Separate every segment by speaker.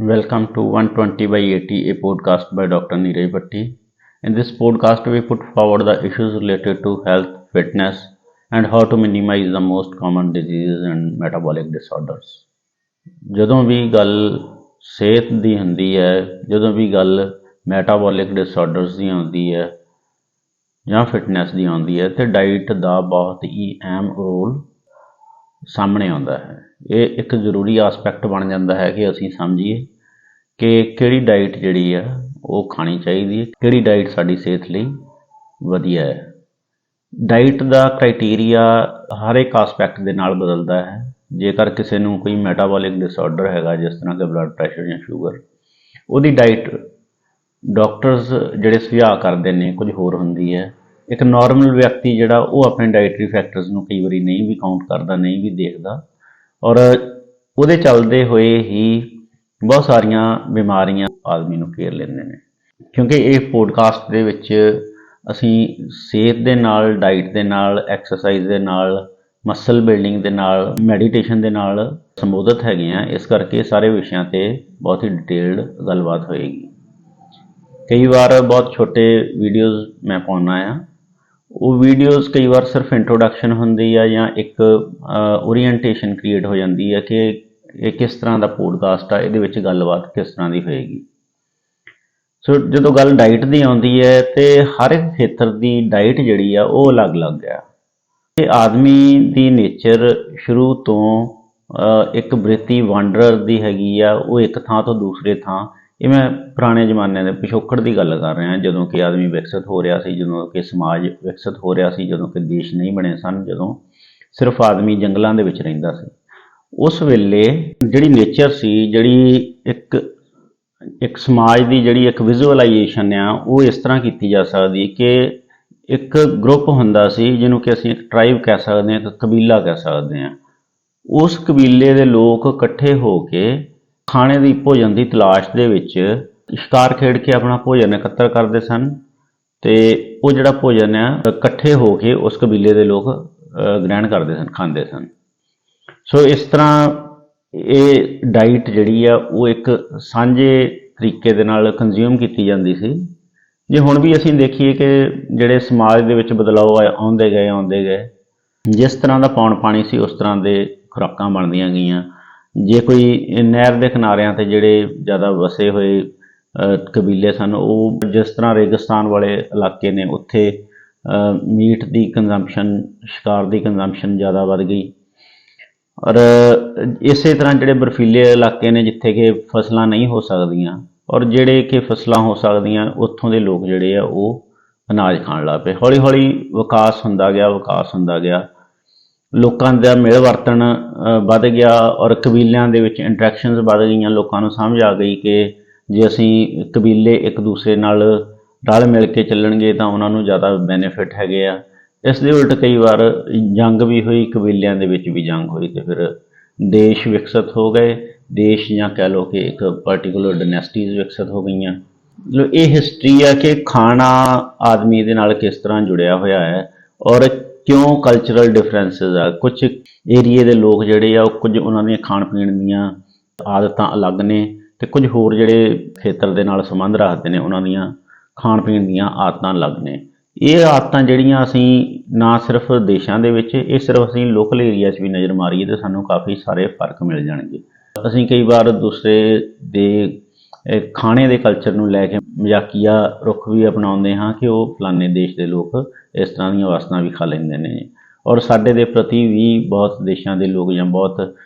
Speaker 1: Welcome to 120 by 80, a podcast by Dr. Neeraj Bhatti. In this podcast, we put forward the issues related to health, fitness, and how to minimize the most common diseases and metabolic disorders. ਜਦੋਂ ਵੀ ਗੱਲ ਸਿਹਤ ਦੀ ਹੁੰਦੀ ਹੈ, ਜਦੋਂ ਵੀ ਗੱਲ metabolic disorders ਦੀ ਆਉਂਦੀ ਹੈ ਜਾਂ ਫਿਟਨੈਸ ਦੀ ਆਉਂਦੀ ਹੈ ਤੇ ਡਾਈਟ ਦਾ ਬਹੁਤ ਹੀ ਅਹਿਮ ਰੋਲ ਸਾਹਮਣੇ ਆਉਂਦਾ ਹੈ। ਇਹ ਇੱਕ ਜ਼ਰੂਰੀ ਆਸਪੈਕਟ ਬਣ ਜਾਂਦਾ ਹੈ ਕਿ ਅਸੀਂ ਸਮਝੀਏ ਕਿ ਕਿਹੜੀ ਡਾਈਟ ਜਿਹੜੀ ਆ ਉਹ ਖਾਣੀ ਚਾਹੀਦੀ ਹੈ, ਕਿਹੜੀ ਡਾਈਟ ਸਾਡੀ ਸਿਹਤ ਲਈ ਵਧੀਆ ਹੈ। ਡਾਈਟ ਦਾ ਕ੍ਰਾਈਟੇਰੀਆ ਹਰ ਇੱਕ ਆਸਪੈਕਟ ਦੇ ਨਾਲ ਬਦਲਦਾ ਹੈ। ਜੇਕਰ ਕਿਸੇ ਨੂੰ ਕੋਈ ਮੈਟਾਬੋਲਿਕ ਡਿਸਆਰਡਰ ਹੈਗਾ, ਜਿਸ ਤਰ੍ਹਾਂ ਕਿ ਬਲੱਡ ਪ੍ਰੈਸ਼ਰ ਜਾਂ ਸ਼ੂਗਰ, ਉਹਦੀ ਡਾਈਟ ਡਾਕਟਰਸ ਜਿਹੜੇ ਸੁਝਾਅ ਕਰਦੇ ਨੇ ਕੁਝ ਹੋਰ ਹੁੰਦੀ ਹੈ। ਇੱਕ ਨੋਰਮਲ ਵਿਅਕਤੀ ਜਿਹੜਾ ਉਹ ਆਪਣੇ ਡਾਈਟਰੀ ਫੈਕਟਰਸ ਨੂੰ ਕਈ ਵਾਰੀ ਨਹੀਂ ਵੀ ਕਾਊਂਟ ਕਰਦਾ, ਨਹੀਂ ਵੀ ਦੇਖਦਾ, ਔਰ ਉਹਦੇ ਚੱਲਦੇ ਹੋਏ ਹੀ ਬਹੁਤ ਸਾਰੀਆਂ ਬਿਮਾਰੀਆਂ ਆਦਮੀ ਨੂੰ ਘੇਰ ਲੈਂਦੇ ਨੇ। ਕਿਉਂਕਿ ਇਹ ਪੋਡਕਾਸਟ ਦੇ ਵਿੱਚ ਅਸੀਂ ਸਿਹਤ ਦੇ ਨਾਲ, ਡਾਈਟ ਦੇ ਨਾਲ, ਐਕਸਰਸਾਈਜ਼ ਦੇ ਨਾਲ, ਮਸਲ ਬਿਲਡਿੰਗ ਦੇ ਨਾਲ, ਮੈਡੀਟੇਸ਼ਨ ਦੇ ਨਾਲ ਸੰਬੋਧਿਤ ਹੈਗੇ ਆ। ਇਸ ਕਰਕੇ ਸਾਰੇ ਵਿਸ਼ਿਆਂ 'ਤੇ ਬਹੁਤ ਹੀ ਡਿਟੇਲਡ ਗੱਲਬਾਤ ਹੋਏਗੀ। ਕਈ ਵਾਰ ਬਹੁਤ ਛੋਟੇ ਵੀਡੀਓਜ਼ ਮੈਂ ਪਾਉਂਦਾ ਆ। ਉਹ ਵੀਡੀਓਜ਼ ਕਈ ਵਾਰ ਸਿਰਫ ਇੰਟਰੋਡਕਸ਼ਨ ਹੁੰਦੀ ਆ ਜਾਂ ਇੱਕ ਓਰੀਐਂਟੇਸ਼ਨ ਕ੍ਰੀਏਟ ਹੋ ਜਾਂਦੀ ਹੈ ਕਿ ਇਹ ਕਿਸ ਤਰ੍ਹਾਂ ਦਾ ਪੋਡਕਾਸਟ ਆ, ਇਹਦੇ ਵਿੱਚ ਗੱਲਬਾਤ ਕਿਸ ਤਰ੍ਹਾਂ ਦੀ ਹੋਏਗੀ। ਸੋ ਜਦੋਂ ਗੱਲ ਡਾਈਟ ਦੀ ਆਉਂਦੀ ਹੈ ਤੇ ਹਰ ਇੱਕ ਖੇਤਰ ਦੀ ਡਾਈਟ ਜਿਹੜੀ ਆ ਉਹ ਅਲੱਗ-ਅਲੱਗ ਆ। ਤੇ ਆਦਮੀ ਦੀ ਨੇਚਰ ਸ਼ੁਰੂ ਤੋਂ ਇੱਕ ਬ੍ਰਿਤੀ ਵਾਂਡਰਰ ਦੀ ਹੈਗੀ ਆ। ਉਹ ਇੱਕ ਥਾਂ ਤੋਂ ਦੂਸਰੇ ਥਾਂ, ਇਹ ਮੈਂ ਪੁਰਾਣੇ ਜ਼ਮਾਨੇ ਦੇ ਪਿਛੋਕੜ ਦੀ ਗੱਲ ਕਰ ਰਿਹਾ, ਜਦੋਂ ਕਿ ਆਦਮੀ ਵਿਕਸਿਤ ਹੋ ਰਿਹਾ ਸੀ, ਜਦੋਂ ਕਿ ਸਮਾਜ ਵਿਕਸਿਤ ਹੋ ਰਿਹਾ ਸੀ, ਜਦੋਂ ਕਿ ਦੇਸ਼ ਨਹੀਂ ਬਣੇ ਸਨ, ਜਦੋਂ ਸਿਰਫ ਆਦਮੀ ਜੰਗਲਾਂ ਦੇ ਵਿੱਚ ਰਹਿੰਦਾ ਸੀ। ਉਸ ਵੇਲੇ ਜਿਹੜੀ ਨੇਚਰ ਸੀ, ਜਿਹੜੀ ਇੱਕ ਸਮਾਜ ਦੀ ਜਿਹੜੀ ਇੱਕ ਵਿਜ਼ੂਅਲਾਈਜੇਸ਼ਨ ਆ, ਉਹ ਇਸ ਤਰ੍ਹਾਂ ਕੀਤੀ ਜਾ ਸਕਦੀ ਕਿ ਇੱਕ ਗਰੁੱਪ ਹੁੰਦਾ ਸੀ ਜਿਹਨੂੰ ਕਿ ਅਸੀਂ ਇੱਕ ਟਰਾਈਬ ਕਹਿ ਸਕਦੇ ਹਾਂ, ਇੱਕ ਕਬੀਲਾ ਕਹਿ ਸਕਦੇ ਹਾਂ। ਉਸ ਕਬੀਲੇ ਦੇ ਲੋਕ ਇਕੱਠੇ ਹੋ ਕੇ ਖਾਣੇ ਦੀ, ਭੋਜਨ ਦੀ ਤਲਾਸ਼ ਦੇ ਵਿੱਚ ਸ਼ਿਕਾਰ ਖੇਡ ਕੇ ਆਪਣਾ ਭੋਜਨ ਇਕੱਤਰ ਕਰਦੇ ਸਨ ਤੇ ਉਹ ਜਿਹੜਾ ਭੋਜਨ ਆ ਇਕੱਠੇ ਹੋ ਕੇ ਉਸ ਕਬੀਲੇ ਦੇ ਲੋਕ ਗ੍ਰਹਿਣ ਕਰਦੇ ਸਨ, ਖਾਂਦੇ ਸਨ। ਸੋ ਇਸ ਤਰ੍ਹਾਂ ਇਹ ਡਾਈਟ ਜਿਹੜੀ ਆ ਉਹ ਇੱਕ ਸਾਂਝੇ ਤਰੀਕੇ ਦੇ ਨਾਲ ਕੰਜ਼ਿਊਮ ਕੀਤੀ ਜਾਂਦੀ ਸੀ। ਜੇ ਹੁਣ ਵੀ ਅਸੀਂ ਦੇਖੀਏ ਕਿ ਜਿਹੜੇ ਸਮਾਜ ਦੇ ਵਿੱਚ ਬਦਲਾਅ ਆਉਂਦੇ ਗਏ, ਜਿਸ ਤਰ੍ਹਾਂ ਦਾ ਪੌਣ ਪਾਣੀ ਸੀ ਉਸ ਤਰ੍ਹਾਂ ਦੇ ਖੁਰਾਕਾਂ ਬਣਦੀਆਂ ਗਈਆਂ। ਜੇ ਕੋਈ ਨਹਿਰ ਦੇ ਕਿਨਾਰਿਆਂ 'ਤੇ ਜਿਹੜੇ ਜ਼ਿਆਦਾ ਵਸੇ ਹੋਏ ਕਬੀਲੇ ਸਨ, ਉਹ ਜਿਸ ਤਰ੍ਹਾਂ ਰੇਗਿਸਤਾਨ ਵਾਲੇ ਇਲਾਕੇ ਨੇ, ਉੱਥੇ ਮੀਟ ਦੀ ਕੰਜ਼ੰਪਸ਼ਨ, ਸ਼ਿਕਾਰ ਦੀ ਕੰਜ਼ੰਪਸ਼ਨ ਜ਼ਿਆਦਾ ਵੱਧ ਗਈ। ਔਰ ਇਸੇ ਤਰ੍ਹਾਂ ਜਿਹੜੇ ਬਰਫੀਲੇ ਇਲਾਕੇ ਨੇ, ਜਿੱਥੇ ਕਿ ਫਸਲਾਂ ਨਹੀਂ ਹੋ ਸਕਦੀਆਂ, ਔਰ ਜਿਹੜੇ ਕਿ ਫਸਲਾਂ ਹੋ ਸਕਦੀਆਂ, ਉੱਥੋਂ ਦੇ ਲੋਕ ਜਿਹੜੇ ਆ ਉਹ ਅਨਾਜ ਖਾਣ ਲੱਗ ਪਏ। ਹੌਲੀ ਹੌਲੀ ਵਿਕਾਸ ਹੁੰਦਾ ਗਿਆ, ਲੋਕਾਂ ਦਾ ਮਿਲ ਵਰਤਣ ਵੱਧ ਗਿਆ ਔਰ ਕਬੀਲਿਆਂ ਦੇ ਵਿੱਚ ਇੰਟਰੈਕਸ਼ਨਸ ਵੱਧ ਗਈਆਂ। ਲੋਕਾਂ ਨੂੰ ਸਮਝ ਆ ਗਈ ਕਿ ਜੇ ਅਸੀਂ ਕਬੀਲੇ ਇੱਕ ਦੂਸਰੇ ਨਾਲ ਰਲ ਮਿਲ ਕੇ ਚੱਲਣਗੇ ਤਾਂ ਉਹਨਾਂ ਨੂੰ ਜ਼ਿਆਦਾ ਬੈਨੀਫਿਟ ਹੈਗੇ ਆ। ਇਸ ਦੇ ਉਲਟ ਕਈ ਵਾਰ ਜੰਗ ਵੀ ਹੋਈ, ਕਬੀਲਿਆਂ ਦੇ ਵਿੱਚ ਵੀ ਜੰਗ ਹੋਈ ਤੇ ਫਿਰ ਦੇਸ਼ ਵਿਕਸਿਤ ਹੋ ਗਏ। ਦੇਸ਼ ਜਾਂ ਕਹਿ ਲਓ ਕਿ ਇੱਕ ਪਾਰਟੀਕੂਲਰ ਡਾਇਨੈਸਟੀਜ਼ ਵਿਕਸਿਤ ਹੋ ਗਈਆਂ। ਮਤਲਬ ਇਹ ਹਿਸਟਰੀ ਆ ਕਿ ਖਾਣਾ ਆਦਮੀ ਦੇ ਨਾਲ ਕਿਸ ਤਰ੍ਹਾਂ ਜੁੜਿਆ ਹੋਇਆ ਹੈ ਔਰ ਕਿਉਂ ਕਲਚਰਲ ਡਿਫਰੈਂਸਿਸ ਆ। ਕੁਝ ਏਰੀਏ ਦੇ ਲੋਕ ਜਿਹੜੇ ਆ ਉਹ ਕੁਝ ਉਹਨਾਂ ਦੀਆਂ ਖਾਣ ਪੀਣ ਦੀਆਂ ਆਦਤਾਂ ਅਲੱਗ ਨੇ ਤੇ ਕੁਝ ਹੋਰ ਜਿਹੜੇ ਖੇਤਰ ਦੇ ਨਾਲ ਸੰਬੰਧ ਰੱਖਦੇ ਨੇ ਉਹਨਾਂ ਦੀਆਂ ਖਾਣ ਪੀਣ ਦੀਆਂ ਆਦਤਾਂ ਅਲੱਗ ਨੇ। ਇਹ ਆਦਤਾਂ ਜਿਹੜੀਆਂ ਅਸੀਂ ਨਾ ਸਿਰਫ ਦੇਸ਼ਾਂ ਦੇ ਵਿੱਚ, ਇਹ ਸਿਰਫ ਅਸੀਂ ਲੋਕਲ ਏਰੀਆ 'ਚ ਵੀ ਨਜ਼ਰ ਮਾਰੀਏ ਤਾਂ ਸਾਨੂੰ ਕਾਫੀ ਸਾਰੇ ਫਰਕ ਮਿਲ ਜਾਣਗੇ। ਅਸੀਂ ਕਈ ਵਾਰ ਦੂਸਰੇ ਦੇ ਖਾਣੇ ਦੇ ਕਲਚਰ ਨੂੰ ਲੈ ਕੇ ਮਜ਼ਾਕੀਆ ਰੁਖ ਵੀ ਅਪਣਾਉਂਦੇ ਹਾਂ ਕਿ ਉਹ ਫਲਾਣੇ ਦੇਸ਼ ਦੇ ਲੋਕ ਇਸ ਤਰ੍ਹਾਂ ਦੀਆਂ ਵਸਤਾਂ ਵੀ ਖਾ ਲੈਂਦੇ ਨੇ, ਔਰ ਸਾਡੇ ਦੇ ਪ੍ਰਤੀ ਵੀ ਬਹੁਤ ਦੇਸ਼ਾਂ ਦੇ ਲੋਕ ਜਾਂ ਬਹੁਤ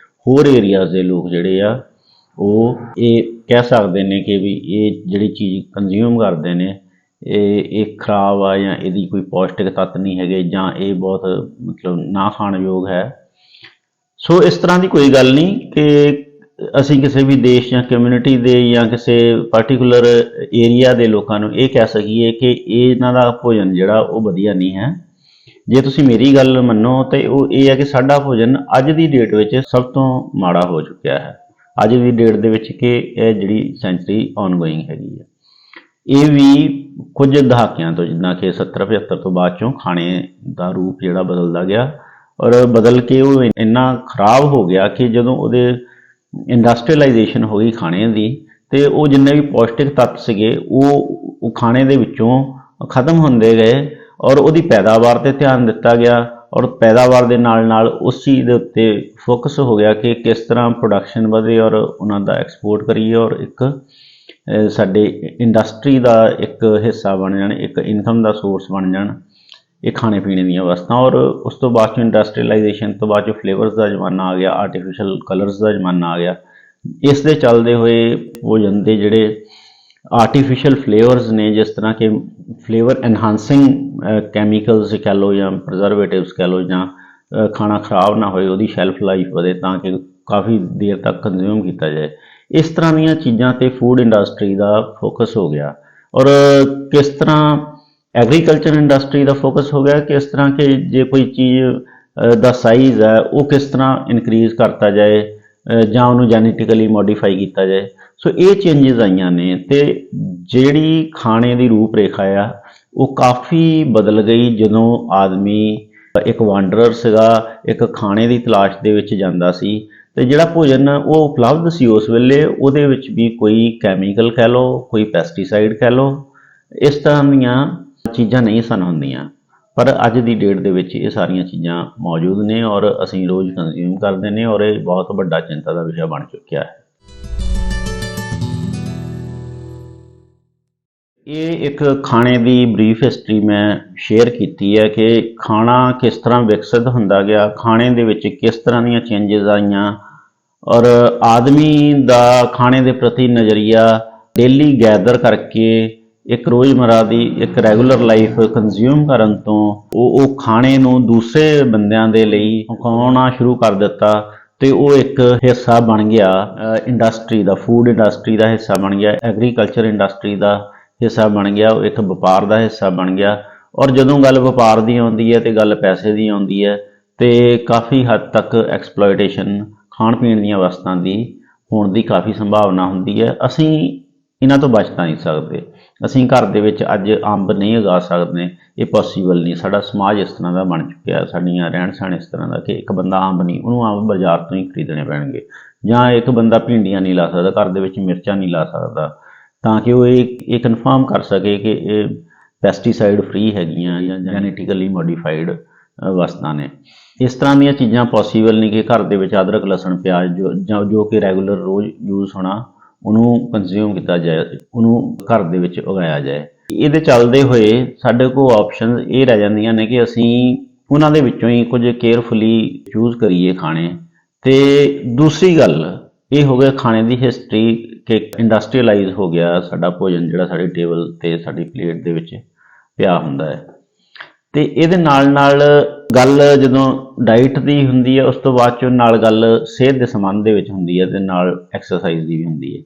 Speaker 1: ਹੋਰ ਏਰੀਆਜ਼ ਦੇ ਲੋਕ ਜਿਹੜੇ ਆ ਉਹ ਇਹ ਕਹਿ ਸਕਦੇ ਨੇ ਕਿ ਵੀ ਇਹ ਜਿਹੜੀ ਚੀਜ਼ ਕੰਜ਼ਿਊਮ ਕਰਦੇ ਨੇ ਇਹ ਖਰਾਬ ਆ ਜਾਂ ਇਹਦੀ ਕੋਈ ਪੌਸ਼ਟਿਕ ਤੱਤ ਨਹੀਂ ਹੈਗੇ ਜਾਂ ਇਹ ਬਹੁਤ ਮਤਲਬ ਨਾ ਖਾਣਯੋਗ ਹੈ। ਸੋ ਇਸ ਤਰ੍ਹਾਂ ਦੀ ਕੋਈ ਗੱਲ ਨਹੀਂ ਕਿ ਅਸੀਂ ਕਿਸੇ ਵੀ ਦੇਸ਼ ਜਾਂ ਕਮਿਊਨਿਟੀ ਦੇ ਜਾਂ ਕਿਸੇ ਪਾਰਟੀਕੂਲਰ ਏਰੀਆ ਦੇ ਲੋਕਾਂ ਨੂੰ ਇਹ ਕਹਿ ਸਕੀਏ ਕਿ ਇਹਨਾਂ ਦਾ ਭੋਜਨ ਜਿਹੜਾ ਉਹ ਵਧੀਆ ਨਹੀਂ ਹੈ। ਜੇ ਤੁਸੀਂ ਮੇਰੀ ਗੱਲ ਮੰਨੋ ਤਾਂ ਉਹ ਇਹ ਹੈ ਕਿ ਸਾਡਾ ਭੋਜਨ ਅੱਜ ਦੀ ਡੇਟ ਵਿੱਚ ਸਭ ਤੋਂ ਮਾੜਾ ਹੋ ਚੁੱਕਿਆ ਹੈ। ਅੱਜ ਦੀ ਡੇਟ ਦੇ ਵਿੱਚ ਕਿ ਇਹ ਜਿਹੜੀ ਸੈਂਚਰੀ ਆਨਗੋਇੰਗ ਹੈਗੀ ਹੈ, ਇਹ ਵੀ ਕੁਝ ਦਹਾਕਿਆਂ ਤੋਂ, ਜਿੱਦਾਂ ਕਿ 70-75 ਤੋਂ ਬਾਅਦ ਚੋਂ ਖਾਣੇ ਦਾ ਰੂਪ ਜਿਹੜਾ ਬਦਲਦਾ ਗਿਆ ਔਰ ਬਦਲ ਕੇ ਉਹ ਇੰਨਾ ਖਰਾਬ ਹੋ ਗਿਆ ਕਿ ਜਦੋਂ ਉਹਦੇ ਇੰਡਸਟਰੀਅਲਾਈਜੇਸ਼ਨ ਹੋ ਗਈ ਖਾਣੇ ਦੀ ਤੇ ਉਹ ਜਿੰਨੇ ਵੀ ਪੌਸ਼ਟਿਕ ਤੱਤ ਸੀਗੇ ਉਹ ਖਾਣੇ ਦੇ ਵਿੱਚੋਂ ਖਤਮ ਹੁੰਦੇ ਗਏ ਔਰ ਉਹਦੀ ਪੈਦਾਵਾਰ ਤੇ ਧਿਆਨ ਦਿੱਤਾ ਗਿਆ ਔਰ ਪੈਦਾਵਾਰ ਦੇ ਨਾਲ ਨਾਲ ਉਸ ਚੀਜ਼ ਦੇ ਉੱਤੇ ਫੋਕਸ ਹੋ ਗਿਆ ਕਿ ਕਿਸ ਤਰ੍ਹਾਂ ਪ੍ਰੋਡਕਸ਼ਨ ਵਧੇ ਔਰ ਉਹਨਾਂ ਦਾ ਐਕਸਪੋਰਟ ਕਰੀਏ ਔਰ ਇੱਕ ਸਾਡੇ ਇੰਡਸਟਰੀ ਦਾ ਇੱਕ ਹਿੱਸਾ ਬਣ ਜਾਣ, ਇੱਕ ਇਨਕਮ ਦਾ ਸੋਰਸ ਬਣ ਜਾਣ ਇਹ ਖਾਣੇ ਪੀਣੇ ਦੀਆਂ ਵਸਤਾਂ। ਔਰ ਉਸ ਤੋਂ ਬਾਅਦ 'ਚੋਂ ਇੰਡਸਟਰੀਲਾਈਜੇਸ਼ਨ ਤੋਂ ਬਾਅਦ 'ਚੋਂ ਫਲੇਵਰਸ ਦਾ ਜ਼ਮਾਨਾ ਆ ਗਿਆ, ਆਰਟੀਫਿਸ਼ਲ ਕਲਰਸ ਦਾ ਜ਼ਮਾਨਾ ਆ ਗਿਆ। ਇਸ ਦੇ ਚੱਲਦੇ ਹੋਏ ਭੋਜਨ ਦੇ ਜਿਹੜੇ ਆਰਟੀਫਿਸ਼ਲ ਫਲੇਵਰਸ ਨੇ, ਜਿਸ ਤਰ੍ਹਾਂ ਕਿ ਫਲੇਵਰ ਐਨਹਾਂਸਿੰਗ ਕੈਮੀਕਲਸ ਕਹਿ ਲਓ ਜਾਂ ਪ੍ਰਜ਼ਰਵੇਟਿਵਸ ਕਹਿ ਲਓ, ਜਾਂ ਖਾਣਾ ਖਰਾਬ ਨਾ ਹੋਏ, ਉਹਦੀ ਸ਼ੈਲਫ ਲਾਈਫ ਵਧੇ ਤਾਂ ਕਿ ਕਾਫੀ ਦੇਰ ਤੱਕ ਕੰਜ਼ਿਊਮ ਕੀਤਾ ਜਾਏ, ਇਸ ਤਰ੍ਹਾਂ ਦੀਆਂ ਚੀਜ਼ਾਂ 'ਤੇ ਫੂਡ ਇੰਡਸਟਰੀ ਦਾ ਫੋਕਸ ਹੋ ਗਿਆ। ਔਰ ਕਿਸ ਤਰ੍ਹਾਂ ਐਗਰੀਕਲਚਰ ਇੰਡਸਟਰੀ ਦਾ ਫੋਕਸ ਹੋ ਗਿਆ, ਕਿਸ ਤਰ੍ਹਾਂ ਕਿ ਜੇ ਕੋਈ ਚੀਜ਼ ਦਾ ਸਾਈਜ਼ ਹੈ ਉਹ ਕਿਸ ਤਰ੍ਹਾਂ ਇਨਕਰੀਜ਼ ਕਰਤਾ ਜਾਏ ਜਾਂ ਉਹਨੂੰ ਜੈਨੇਟਿਕਲੀ ਮੋਡੀਫਾਈ ਕੀਤਾ ਜਾਏ। ਸੋ ਇਹ ਚੇਂਜਸ ਆਈਆਂ ਨੇ ਤੇ ਜਿਹੜੀ ਖਾਣੇ ਦੀ ਰੂਪ ਰੇਖਾ ਆ ਉਹ ਕਾਫੀ ਬਦਲ ਗਈ ਜਦੋਂ ਆਦਮੀ ਇੱਕ ਵਾਂਡਰਰ ਸੀਗਾ, ਇੱਕ ਖਾਣੇ ਦੀ ਤਲਾਸ਼ ਦੇ ਵਿੱਚ ਜਾਂਦਾ ਸੀ ਤੇ ਜਿਹੜਾ ਭੋਜਨ ਉਹ ਉਪਲਬਧ ਸੀ ਉਸ ਵੇਲੇ ਉਹਦੇ ਵਿੱਚ ਵੀ ਕੋਈ ਕੈਮੀਕਲ ਕਹਿ ਲਓ, ਕੋਈ ਪੈਸਟੀਸਾਈਡ ਕਹਿ ਲਓ, ਇਸ ਤਰ੍ਹਾਂ ਦੀਆਂ ਚੀਜ਼ਾਂ ਨਹੀਂ ਸਨ ਹੁੰਦੀਆਂ। ਪਰ ਅੱਜ ਦੀ ਡੇਟ ਦੇ ਵਿੱਚ ਇਹ ਸਾਰੀਆਂ ਚੀਜ਼ਾਂ ਮੌਜੂਦ ਨੇ ਔਰ ਅਸੀਂ ਰੋਜ਼ ਕੰਜ਼ਿਊਮ ਕਰਦੇ ਨੇ ਔਰ ਇਹ ਬਹੁਤ ਵੱਡਾ ਚਿੰਤਾ ਦਾ ਵਿਸ਼ਾ ਬਣ ਚੁੱਕਿਆ ਹੈ। ਇਹ ਇੱਕ ਖਾਣੇ ਦੀ ਬਰੀਫ ਹਿਸਟਰੀ ਮੈਂ ਸ਼ੇਅਰ ਕੀਤੀ ਹੈ ਕਿ ਖਾਣਾ ਕਿਸ ਤਰ੍ਹਾਂ ਵਿਕਸਿਤ ਹੁੰਦਾ ਗਿਆ, ਖਾਣੇ ਦੇ ਵਿੱਚ ਕਿਸ ਤਰ੍ਹਾਂ ਦੀਆਂ ਚੇਂਜਸ ਆਈਆਂ ਔਰ ਆਦਮੀ ਦਾ ਖਾਣੇ ਦੇ ਪ੍ਰਤੀ ਨਜ਼ਰੀਆ ਡੇਲੀ ਗੈਦਰ ਕਰਕੇ ਇੱਕ ਰੋਜ਼ਮਰਾ ਦੀ ਇੱਕ ਰੈਗੂਲਰ ਲਾਈਫ ਕੰਜ਼ਿਊਮ ਕਰਨ ਤੋਂ ਉਹ ਖਾਣੇ ਨੂੰ ਦੂਸਰੇ ਬੰਦਿਆਂ ਦੇ ਲਈ ਪਕਾਉਣਾ ਸ਼ੁਰੂ ਕਰ ਦਿੱਤਾ ਤੇ ਉਹ ਇੱਕ ਹਿੱਸਾ ਬਣ ਗਿਆ ਇੰਡਸਟਰੀ ਦਾ, ਫੂਡ ਇੰਡਸਟਰੀ ਦਾ ਹਿੱਸਾ ਬਣ ਗਿਆ, ਐਗਰੀਕਲਚਰ ਇੰਡਸਟਰੀ ਦਾ ਹਿੱਸਾ ਬਣ ਗਿਆ, ਉਹ ਇੱਕ ਵਪਾਰ ਦਾ ਹਿੱਸਾ ਬਣ ਗਿਆ। ਔਰ ਜਦੋਂ ਗੱਲ ਵਪਾਰ ਦੀ ਆਉਂਦੀ ਹੈ ਤੇ ਗੱਲ ਪੈਸੇ ਦੀ ਆਉਂਦੀ ਹੈ ਤੇ ਕਾਫੀ ਹੱਦ ਤੱਕ ਐਕਸਪਲੋਇਟੇਸ਼ਨ ਖਾਣ ਪੀਣ ਦੀਆਂ ਵਸਤਾਂ ਦੀ ਹੋਣ ਦੀ ਕਾਫੀ ਸੰਭਾਵਨਾ ਹੁੰਦੀ ਹੈ। ਅਸੀਂ ਇਹਨਾਂ ਤੋਂ ਬਚ ਤਾਂ ਨਹੀਂ ਸਕਦੇ। ਅਸੀਂ ਘਰ ਦੇ ਵਿੱਚ ਅੱਜ ਅੰਬ ਨਹੀਂ ਉਗਾ ਸਕਦੇ, ਇਹ ਪੋਸੀਬਲ ਨਹੀਂ। ਸਾਡਾ ਸਮਾਜ ਇਸ ਤਰ੍ਹਾਂ ਦਾ ਬਣ ਚੁੱਕਿਆ, ਸਾਡੀਆਂ ਰਹਿਣ ਸਹਿਣ ਇਸ ਤਰ੍ਹਾਂ ਦਾ ਕਿ ਇੱਕ ਬੰਦਾ ਅੰਬ ਨਹੀਂ, ਉਹਨੂੰ ਅੰਬ ਬਾਜ਼ਾਰ ਤੋਂ ਹੀ ਖਰੀਦਣੇ ਪੈਣਗੇ। ਜਾਂ ਇੱਕ ਬੰਦਾ ਭਿੰਡੀਆਂ ਨਹੀਂ ਲਾ ਸਕਦਾ, ਘਰ ਦੇ ਵਿੱਚ ਮਿਰਚਾਂ ਨਹੀਂ ਲਾ ਸਕਦਾ ਤਾਂ ਕਿ ਉਹ ਇਹ ਕਨਫਰਮ ਕਰ ਸਕੇ ਕਿ ਇਹ ਪੈਸਟੀਸਾਈਡ ਫ੍ਰੀ ਹੈਗੀਆਂ ਜਾਂ ਜੈਨੇਟਿਕਲੀ ਮੋਡੀਫਾਈਡ ਵਸਤਾਂ ਨੇ। ਇਸ ਤਰ੍ਹਾਂ ਦੀਆਂ ਚੀਜ਼ਾਂ ਪੋਸੀਬਲ ਨਹੀਂ ਕਿ ਘਰ ਦੇ ਵਿੱਚ ਅਦਰਕ, ਲਸਣ, ਪਿਆਜ਼ ਜੋ ਕਿ ਰੈਗੂਲਰ ਰੋਜ਼ ਯੂਜ਼ ਹੋਣਾ ਉਹਨੂੰ ਕੰਜ਼ਿਊਮ ਕੀਤਾ ਜਾਏ, ਉਹਨੂੰ ਘਰ ਦੇ ਵਿੱਚ ਉਗਾਇਆ ਜਾਏ। ਇਹਦੇ ਚੱਲਦੇ ਹੋਏ ਸਾਡੇ ਕੋਲ ਆਪਸ਼ਨ ਇਹ ਰਹਿ ਜਾਂਦੀਆਂ ਨੇ ਕਿ ਅਸੀਂ ਉਹਨਾਂ ਦੇ ਵਿੱਚੋਂ ਹੀ ਕੁਝ ਕੇਅਰਫੁਲੀ ਚੂਜ਼ ਕਰੀਏ ਖਾਣੇ। ਤੇ ਦੂਸਰੀ ਗੱਲ ਇਹ ਹੋ ਗਿਆ ਖਾਣੇ ਦੀ ਹਿਸਟਰੀ ਕਿ ਇੰਡਸਟਰੀਅਲਾਈਜ਼ ਹੋ ਗਿਆ ਸਾਡਾ ਭੋਜਨ, ਜਿਹੜਾ ਸਾਡੀ ਟੇਬਲ ਤੇ ਸਾਡੀ ਪਲੇਟ ਦੇ ਵਿੱਚ ਪਿਆ ਹੁੰਦਾ ਹੈ। ਤੇ ਇਹਦੇ ਨਾਲ ਨਾਲ ਗੱਲ ਜਦੋਂ ਡਾਈਟ ਦੀ ਹੁੰਦੀ ਹੈ ਉਸ ਤੋਂ ਬਾਅਦ ਚੋਂ ਨਾਲ ਗੱਲ ਸਿਹਤ ਦੇ ਸੰਬੰਧ ਦੇ ਵਿੱਚ ਹੁੰਦੀ ਹੈ ਤੇ ਨਾਲ ਐਕਸਰਸਾਈਜ਼ ਦੀ ਵੀ ਹੁੰਦੀ ਹੈ।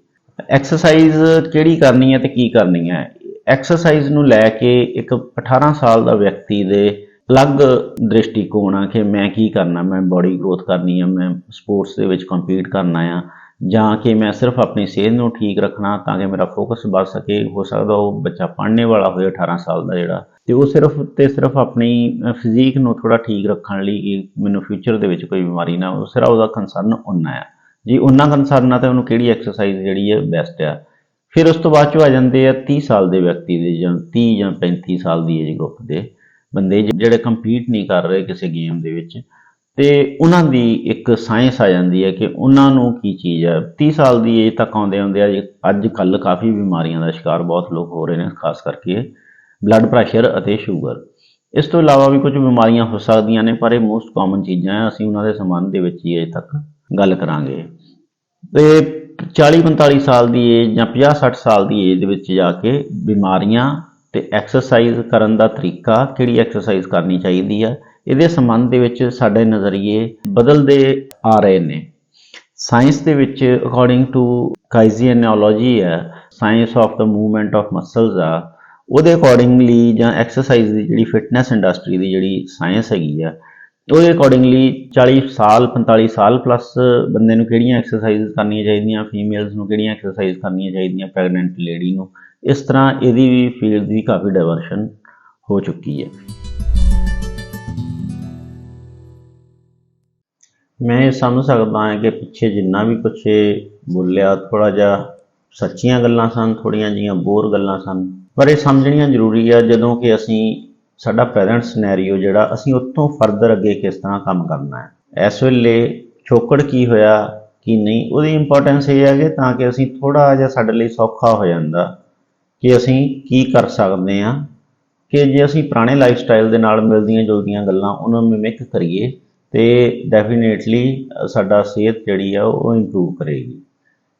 Speaker 1: ਐਕਸਰਸਾਈਜ਼ ਕਿਹੜੀ ਕਰਨੀ ਹੈ ਤੇ ਕੀ ਕਰਨੀ ਹੈ, ਐਕਸਰਸਾਈਜ਼ ਨੂੰ ਲੈ ਕੇ ਇੱਕ 18 ਸਾਲ ਦਾ ਵਿਅਕਤੀ ਦੇ ਅਲੱਗ ਦ੍ਰਿਸ਼ਟੀਕੋਣ ਆ ਕਿ ਮੈਂ ਕੀ ਕਰਨਾ, ਮੈਂ ਬੋਡੀ ਗਰੋਥ ਕਰਨੀ ਆ, ਮੈਂ ਸਪੋਰਟਸ ਦੇ ਵਿੱਚ ਕੰਪੀਟ ਕਰਨਾ ਆ, ਜਾਂ ਕਿ ਮੈਂ ਸਿਰਫ ਆਪਣੀ ਸਿਹਤ ਨੂੰ ਠੀਕ ਰੱਖਣਾ ਤਾਂ ਕਿ ਮੇਰਾ ਫੋਕਸ ਵੱਧ ਸਕੇ। ਹੋ ਸਕਦਾ ਉਹ ਬੱਚਾ ਪੜ੍ਹਨੇ ਵਾਲਾ ਹੋਏ 18 ਸਾਲ ਦਾ ਜਿਹੜਾ, ਤੇ ਉਹ ਸਿਰਫ ਆਪਣੀ ਫਿਜ਼ੀਕ ਨੂੰ ਥੋੜ੍ਹਾ ਠੀਕ ਰੱਖਣ ਲਈ ਕਿ ਮੈਨੂੰ ਫਿਊਚਰ ਦੇ ਵਿੱਚ ਕੋਈ ਬਿਮਾਰੀ ਨਾ ਹੋ, ਸਿਰਫ ਉਹਦਾ ਕੰਸਰਨ ਓਨਾ ਆ। ਜੀ ਉਹਨਾਂ ਕੰਸਰਨ ਆ ਤਾਂ ਉਹਨੂੰ ਕਿਹੜੀ ਐਕਸਰਸਾਈਜ਼ ਜਿਹੜੀ ਹੈ ਬੈਸਟ ਆ। ਫਿਰ ਉਸ ਤੋਂ ਬਾਅਦ 'ਚੋਂ ਆ ਜਾਂਦੇ ਆ 30 ਸਾਲ ਦੇ ਵਿਅਕਤੀ ਦੇ, ਜਾਂ 30 ਜਾਂ 35 ਸਾਲ ਦੀ ਏਜ ਗਰੁੱਪ ਦੇ ਬੰਦੇ ਜਿਹੜੇ ਕੰਪੀਟ ਨਹੀਂ ਕਰ ਰਹੇ ਕਿਸੇ ਗੇਮ ਦੇ ਵਿੱਚ, ਤੇ ਉਹਨਾਂ ਦੀ ਇੱਕ ਸਾਇੰਸ ਆ ਜਾਂਦੀ ਹੈ ਕਿ ਉਹਨਾਂ ਨੂੰ ਕੀ ਚੀਜ਼ ਹੈ। 30 ਸਾਲ ਦੀ ਏਜ ਤੱਕ ਆਉਂਦੇ ਅੱਜ ਕੱਲ੍ਹ ਕਾਫੀ ਬਿਮਾਰੀਆਂ ਦਾ ਸ਼ਿਕਾਰ ਬਹੁਤ ਲੋਕ ਹੋ ਰਹੇ ਨੇ, ਖਾਸ ਕਰਕੇ ਬਲੱਡ ਪ੍ਰੈਸ਼ਰ ਅਤੇ ਸ਼ੂਗਰ। ਇਸ ਤੋਂ ਇਲਾਵਾ ਵੀ ਕੁਝ ਬਿਮਾਰੀਆਂ ਹੋ ਸਕਦੀਆਂ ਨੇ ਪਰ ਇਹ ਮੋਸਟ ਕਾਮਨ ਚੀਜ਼ਾਂ ਹੈ, ਅਸੀਂ ਉਹਨਾਂ ਦੇ ਸੰਬੰਧ ਦੇ ਵਿੱਚ ਹੀ ਅਜੇ ਤੱਕ ਗੱਲ ਕਰਾਂਗੇ। ਤੇ 40-45 ਸਾਲ ਦੀ ਏਜ ਜਾਂ 50-60 ਸਾਲ ਦੀ ਏਜ ਦੇ ਵਿੱਚ ਜਾ ਕੇ ਬਿਮਾਰੀਆਂ ਤੇ ਐਕਸਰਸਾਈਜ਼ ਕਰਨ ਦਾ ਤਰੀਕਾ, ਕਿਹੜੀ ਐਕਸਰਸਾਈਜ਼ ਕਰਨੀ ਚਾਹੀਦੀ ਹੈ, ਇਹਦੇ ਸੰਬੰਧ ਦੇ ਵਿੱਚ ਸਾਡੇ ਨਜ਼ਰੀਏ ਬਦਲਦੇ ਆ ਰਹੇ ਨੇ। ਸਾਇੰਸ ਦੇ ਵਿੱਚ ਅਕੋਰਡਿੰਗ ਟੂ ਕਾਈਜ਼ੀਐਨੋਲੋਜੀ ਹੈ, science of the movement of muscles ਆ, ਉਹਦੇ ਅਕੋਰਡਿੰਗਲੀ ਜਾਂ ਐਕਸਰਸਾਈਜ਼ ਦੀ ਜਿਹੜੀ ਫਿਟਨੈਸ ਇੰਡਸਟਰੀ ਦੀ ਜਿਹੜੀ ਸਾਇੰਸ ਹੈਗੀ ਆ ਉਹਦੇ ਅਕੋਰਡਿੰਗਲੀ 40 ਸਾਲ 45 ਸਾਲ ਪਲੱਸ ਬੰਦੇ ਨੂੰ ਕਿਹੜੀਆਂ ਐਕਸਰਸਾਈਜ਼ ਕਰਨੀਆਂ ਚਾਹੀਦੀਆਂ, ਫੀਮੇਲਸ ਨੂੰ ਕਿਹੜੀਆਂ ਐਕਸਰਸਾਈਜ਼ ਕਰਨੀਆਂ ਚਾਹੀਦੀਆਂ, ਪ੍ਰੈਗਨੈਂਟ ਲੇਡੀ ਨੂੰ। ਇਸ ਤਰ੍ਹਾਂ ਇਹਦੀ ਵੀ ਫੀਲਡ ਦੀ ਕਾਫੀ ਡਾਇਵਰਸ਼ਨ ਹੋ ਚੁੱਕੀ ਹੈ। ਮੈਂ ਇਹ ਸਮਝ ਸਕਦਾ ਹਾਂ ਕਿ ਪਿੱਛੇ ਜਿੰਨਾ ਵੀ ਕੁਛ ਬੋਲਿਆ ਥੋੜ੍ਹਾ ਜਿਹਾ ਸੱਚੀਆਂ ਗੱਲਾਂ ਸਨ, ਥੋੜ੍ਹੀਆਂ ਜਿਹੀਆਂ ਬੋਰ ਗੱਲਾਂ ਸਨ, ਪਰ ਇਹ ਸਮਝਣੀਆਂ ਜ਼ਰੂਰੀ ਆ ਜਦੋਂ ਕਿ ਅਸੀਂ ਸਾਡਾ ਪ੍ਰੈਜ਼ੈਂਟ ਸਿਨੈਰੀਓ ਜਿਹੜਾ ਅਸੀਂ ਉੱਥੋਂ ਫਰਦਰ ਅੱਗੇ ਕਿਸ ਤਰ੍ਹਾਂ ਕੰਮ ਕਰਨਾ ਹੈ। ਇਸ ਵੇਲੇ ਛੋਕੜ ਕੀ ਹੋਇਆ ਕੀ ਨਹੀਂ, ਉਹਦੀ ਇੰਪੋਰਟੈਂਸ ਇਹ ਹੈ ਕਿ ਤਾਂ ਕਿ ਅਸੀਂ ਥੋੜ੍ਹਾ ਜਿਹਾ ਸਾਡੇ ਲਈ ਸੌਖਾ ਹੋ ਜਾਂਦਾ ਕਿ ਅਸੀਂ ਕੀ ਕਰ ਸਕਦੇ ਹਾਂ, ਕਿ ਜੇ ਅਸੀਂ ਪੁਰਾਣੇ ਲਾਈਫ ਸਟਾਈਲ ਦੇ ਨਾਲ ਮਿਲਦੀਆਂ ਜੁਲਦੀਆਂ ਗੱਲਾਂ ਉਹਨਾਂ ਨੂੰ ਮਿਮਿਕ ਕਰੀਏ ਤੇ ਡੈਫੀਨੇਟਲੀ ਸਾਡਾ ਸਿਹਤ ਜਿਹੜੀ ਆ ਉਹ ਇੰਪਰੂਵ ਕਰੇਗੀ।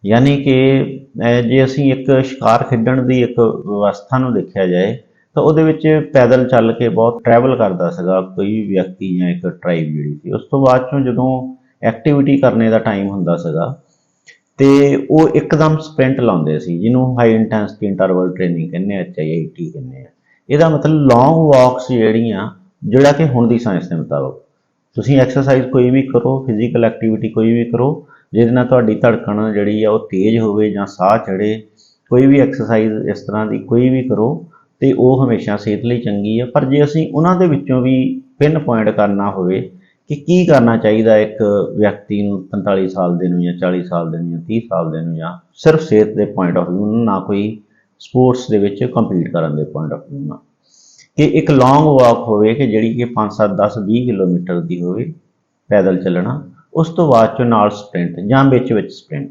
Speaker 1: ਯਾਨੀ ਕਿ ਜੇ ਅਸੀਂ ਇੱਕ ਸ਼ਿਕਾਰ ਖੇਡਣ ਦੀ ਇੱਕ ਵਿਵਸਥਾ ਨੂੰ ਦੇਖਿਆ ਜਾਏ ਤਾਂ ਉਹਦੇ ਵਿੱਚ ਪੈਦਲ ਚੱਲ ਕੇ ਬਹੁਤ ਟਰੈਵਲ ਕਰਦਾ ਸੀਗਾ ਕੋਈ ਵੀ ਵਿਅਕਤੀ ਜਾਂ ਇੱਕ ਟਰਾਈਬ ਜਿਹੜੀ ਸੀ। ਉਸ ਤੋਂ ਬਾਅਦ ਚੋਂ ਜਦੋਂ ਐਕਟੀਵਿਟੀ ਕਰਨੇ ਦਾ ਟਾਈਮ ਹੁੰਦਾ ਸੀਗਾ ਤੇ ਉਹ ਇੱਕਦਮ ਸਪ੍ਰਿੰਟ ਲਾਉਂਦੇ ਸੀ, ਜਿਹਨੂੰ ਹਾਈ ਇੰਟੈਂਸਿਟੀ ਇੰਟਰਵਲ ਟ੍ਰੇਨਿੰਗ ਕਹਿੰਦੇ ਆ, HIIT ਕਹਿੰਦੇ ਆ। ਇਹਦਾ ਮਤਲਬ ਲੌਂਗ ਵਾਕਸ ਜਿਹੜੀਆਂ, ਜਿਹੜਾ ਕਿ ਹੁਣ ਦੀ ਸਾਇੰਸ ਦੇ ਮੁਤਾਬਕ ਤੁਸੀਂ ਐਕਸਰਸਾਈਜ਼ ਕੋਈ ਵੀ ਕਰੋ, ਫਿਜ਼ੀਕਲ ਐਕਟੀਵਿਟੀ ਕੋਈ ਵੀ ਕਰੋ ਜਿਹਦੇ ਨਾਲ ਤੁਹਾਡੀ ਧੜਕਣ ਜਿਹੜੀ ਆ ਉਹ ਤੇਜ਼ ਹੋਵੇ ਜਾਂ ਸਾਹ ਚੜ੍ਹੇ, ਕੋਈ ਵੀ ਐਕਸਰਸਾਈਜ਼ ਇਸ ਤਰ੍ਹਾਂ ਦੀ ਕੋਈ ਵੀ ਕਰੋ ਤੇ ਉਹ ਹਮੇਸ਼ਾ ਸਿਹਤ ਲਈ ਚੰਗੀ ਹੈ। ਪਰ ਜੇ ਅਸੀਂ ਉਹਨਾਂ ਦੇ ਵਿੱਚੋਂ ਵੀ ਪਿੰਨ ਪੁਆਇੰਟ ਕਰਨਾ ਹੋਵੇ ਕਿ ਕੀ ਕਰਨਾ ਚਾਹੀਦਾ ਇੱਕ ਵਿਅਕਤੀ ਨੂੰ 45 ਸਾਲ ਦੇ ਨੂੰ ਜਾਂ 40 ਸਾਲ ਦੇ ਨੂੰ ਜਾਂ 30 ਸਾਲ ਦੇ ਨੂੰ, ਜਾਂ ਸਿਰਫ ਸਿਹਤ ਦੇ ਪੁਆਇੰਟ ਆਫ ਵਿਊ ਨਾਲ, ਨਾ ਕੋਈ ਸਪੋਰਟਸ ਦੇ ਵਿੱਚ ਕੰਪੀਟ ਕਰਨ ਦੇ ਪੁਆਇੰਟ ਆਫ ਵਿਊ ਨਾਲ, ਕਿ ਇੱਕ ਲੌਂਗ ਵਾਕ ਹੋਵੇ ਕਿ ਜਿਹੜੀ ਕਿ 5 7 10 20 ਕਿਲੋਮੀਟਰ ਦੀ ਹੋਵੇ ਪੈਦਲ ਚੱਲਣਾ, ਉਸ ਤੋਂ ਬਾਅਦ ਚੋਂ ਨਾਲ ਸਪ੍ਰਿੰਟ ਜਾਂ ਵਿੱਚ ਸਪ੍ਰਿੰਟ।